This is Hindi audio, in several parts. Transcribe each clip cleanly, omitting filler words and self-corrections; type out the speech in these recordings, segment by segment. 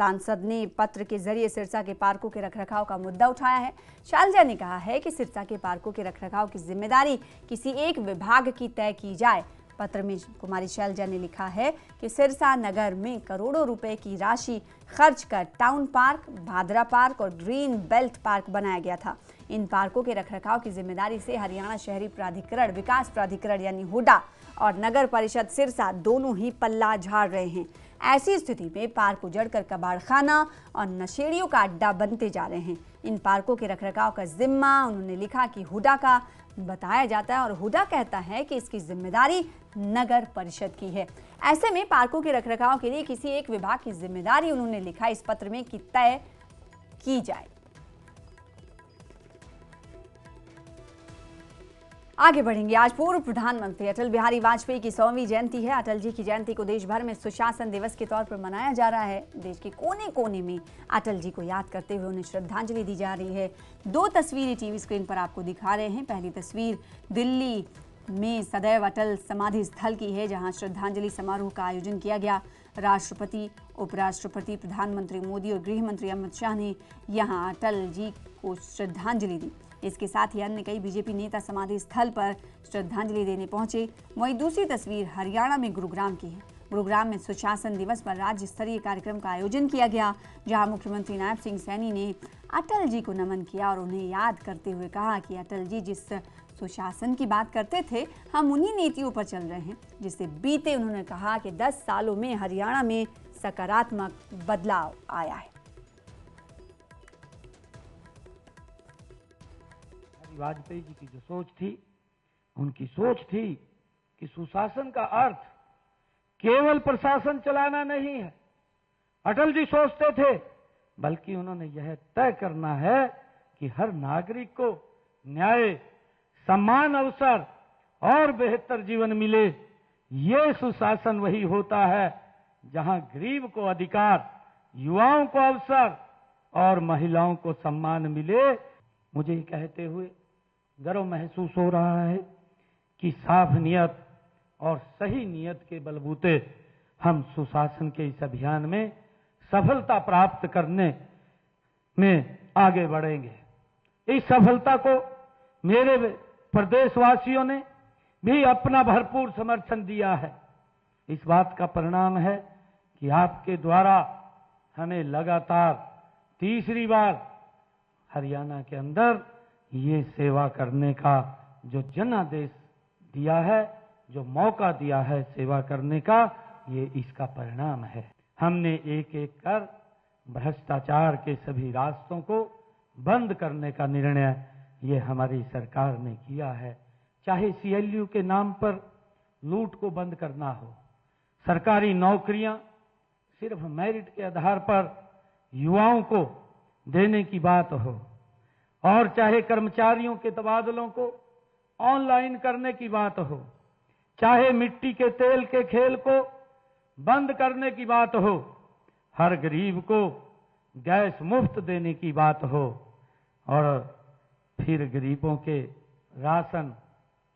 सांसद ने पत्र के जरिए सिरसा के पार्कों के रखरखाव का मुद्दा उठाया है। शैलजा ने कहा है कि सिरसा के पार्कों के रखरखाव की जिम्मेदारी किसी एक विभाग की तय की जाए। पत्र में कुमारी शैलजा ने लिखा है कि सिरसा नगर में करोड़ों रुपए की राशि खर्च कर टाउन पार्क, भादरा पार्क और ग्रीन बेल्ट पार्क बनाया गया था। इन पार्कों के रखरखाव की जिम्मेदारी से हरियाणा शहरी प्राधिकरण, विकास प्राधिकरण यानी हुडा और नगर परिषद सिरसा दोनों ही पल्ला झाड़ रहे हैं। ऐसी स्थिति में पार्क उजड़कर कबाड़खाना और नशेड़ियों का अड्डा बनते जा रहे हैं। इन पार्कों के रखरखाव का जिम्मा उन्होंने लिखा कि हुडा का बताया जाता है और हुडा कहता है कि इसकी जिम्मेदारी नगर परिषद की है। ऐसे में पार्कों के रखरखाव के लिए किसी एक विभाग की जिम्मेदारी उन्होंने लिखा इस पत्र में कि तय की जाए। आगे बढ़ेंगे। आज पूर्व प्रधानमंत्री अटल बिहारी वाजपेयी की 100वीं जयंती है। अटल जी की जयंती को देश भर में सुशासन दिवस के तौर पर मनाया जा रहा है। देश के कोने कोने में अटल जी को याद करते हुए उन्हें श्रद्धांजलि दी जा रही है। 2 तस्वीरें टीवी स्क्रीन पर आपको दिखा रहे हैं। पहली तस्वीर दिल्ली में सदैव अटल समाधि स्थल की है, जहां श्रद्धांजलि समारोह का आयोजन किया गया। राष्ट्रपति, उपराष्ट्रपति, प्रधानमंत्री मोदी और गृह मंत्री अमित शाह ने यहां अटल जी को श्रद्धांजलि दी। इसके साथ ही अन्य कई बीजेपी नेता समाधि स्थल पर श्रद्धांजलि देने पहुंचे। वहीं दूसरी तस्वीर हरियाणा में गुरुग्राम की है। गुरुग्राम में सुशासन दिवस पर राज्य स्तरीय कार्यक्रम का आयोजन किया गया, जहां मुख्यमंत्री नायब सिंह सैनी ने अटल जी को नमन किया और उन्हें याद करते हुए कहा कि अटल जी जिस सुशासन की बात करते थे, हम उन्हीं नीतियों पर चल रहे हैं जिससे बीते उन्होंने कहा कि 10 सालों में हरियाणा में सकारात्मक बदलाव आया है। वाजपेयी जी की जो सोच थी, उनकी सोच थी कि सुशासन का अर्थ केवल प्रशासन चलाना नहीं है। अटल जी सोचते थे, बल्कि उन्होंने यह तय करना है कि हर नागरिक को न्याय, सम्मान, अवसर और बेहतर जीवन मिले। ये सुशासन वही होता है जहां गरीब को अधिकार, युवाओं को अवसर और महिलाओं को सम्मान मिले। मुझे ये कहते हुए गर्व महसूस हो रहा है कि साफ नियत और सही नियत के बलबूते हम सुशासन के इस अभियान में सफलता प्राप्त करने में आगे बढ़ेंगे। इस सफलता को मेरे प्रदेशवासियों ने भी अपना भरपूर समर्थन दिया है। इस बात का परिणाम है कि आपके द्वारा हमें लगातार तीसरी बार हरियाणा के अंदर ये सेवा करने का जो जनादेश दिया है, जो मौका दिया है सेवा करने का, ये इसका परिणाम है। हमने एक एक कर भ्रष्टाचार के सभी रास्तों को बंद करने का निर्णय ये हमारी सरकार ने किया है। चाहे सीएलयू के नाम पर लूट को बंद करना हो, सरकारी नौकरियां सिर्फ मेरिट के आधार पर युवाओं को देने की बात हो, और चाहे कर्मचारियों के तबादलों को ऑनलाइन करने की बात हो, चाहे मिट्टी के तेल के खेल को बंद करने की बात हो, हर गरीब को गैस मुफ्त देने की बात हो, और फिर गरीबों के राशन,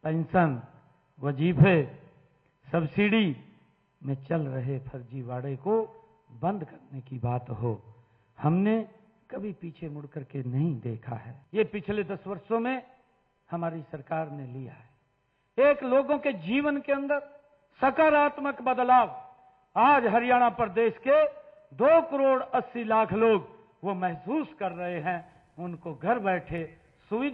पेंशन, वजीफे, सब्सिडी में चल रहे फर्जीवाड़े को बंद करने की बात हो, हमने कभी पीछे मुड़ करके नहीं देखा है। ये पिछले 10 वर्षों में हमारी सरकार ने लिया है। एक लोगों के जीवन के अंदर सकारात्मक बदलाव आज हरियाणा प्रदेश के 2 करोड़ 80 लाख लोग वो महसूस कर रहे हैं। उनको घर बैठे सुविधा